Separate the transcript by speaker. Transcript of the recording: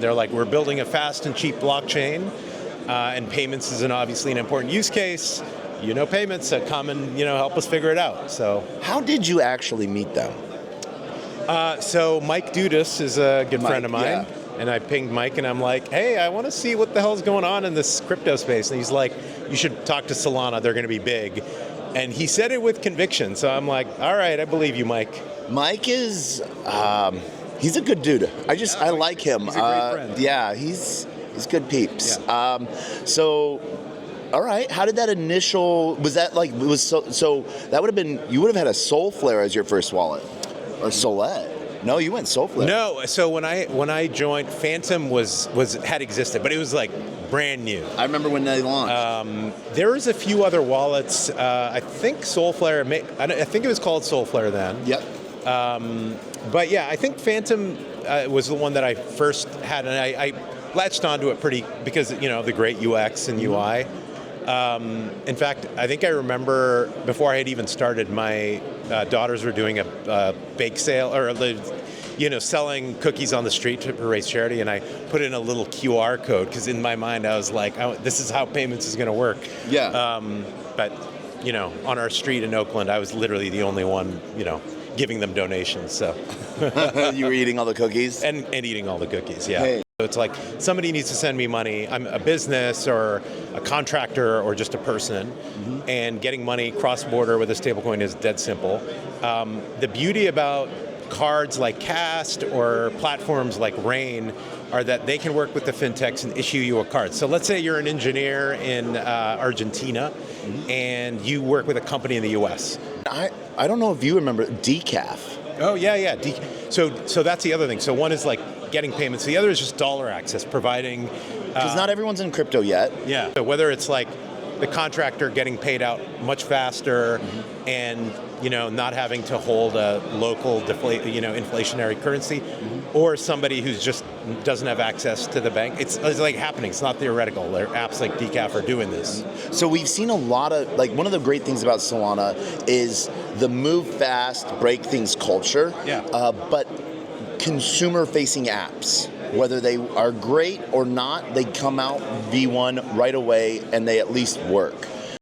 Speaker 1: They're like, we're building a fast and cheap blockchain, and payments is obviously an important use case. Payments that come and help us figure it out. So
Speaker 2: how did you actually meet them?
Speaker 1: So Mike Dudas is a good friend of mine.
Speaker 2: Yeah.
Speaker 1: And I pinged Mike and I'm like, hey, I want to see what the hell's going on in this crypto space. And he's like, you should talk to Solana. They're going to be big. And he said it with conviction. So I'm like, all right, I believe you, Mike.
Speaker 2: Mike is, he's a good dude. I like him.
Speaker 1: He's a great friend.
Speaker 2: Yeah, he's good peeps.
Speaker 1: Yeah.
Speaker 2: All right. How did that was that like, so that would have been, you would have had a Soulflare as your first wallet, or Solette. No, you went Soulflare.
Speaker 1: No, so when I joined, Phantom had existed, but it was like brand new.
Speaker 2: I remember when they launched.
Speaker 1: There was a few other wallets. I think Soulflare. I think it was called Soulflare then.
Speaker 2: Yep.
Speaker 1: But yeah, I think Phantom was the one that I first had, and I latched onto it because the great UX and UI. In fact, I think I remember before I had even started, my daughters were doing a bake sale, or selling cookies on the street to raise charity, and I put in a little QR code because in my mind I was like, this is how payments is going to work.
Speaker 2: Yeah.
Speaker 1: But on our street in Oakland, I was literally the only one giving them donations. So
Speaker 2: you were eating all the cookies
Speaker 1: and eating all the cookies. Yeah.
Speaker 2: Hey.
Speaker 1: So it's like somebody needs to send me money. I'm a business or a contractor or just a person, and getting money cross-border with a stablecoin is dead simple. The beauty about cards like Cast or platforms like Rain are that they can work with the fintechs and issue you a card. So let's say you're an engineer in Argentina, and you work with a company in the US.
Speaker 2: I don't know if you remember Decaf.
Speaker 1: Oh, yeah. So that's the other thing. So one is like getting payments. The other is just dollar access, providing...
Speaker 2: Because not everyone's in crypto yet.
Speaker 1: Yeah. So whether it's like the contractor getting paid out much faster and, not having to hold a local inflationary currency, or somebody who's just doesn't have access to the bank. It's like happening. It's not theoretical. There are apps like Decaf are doing this.
Speaker 2: So we've seen a lot of, one of the great things about Solana is the move fast, break things culture.
Speaker 1: Yeah.
Speaker 2: But consumer-facing apps, whether they are great or not, they come out V1 right away and they at least work.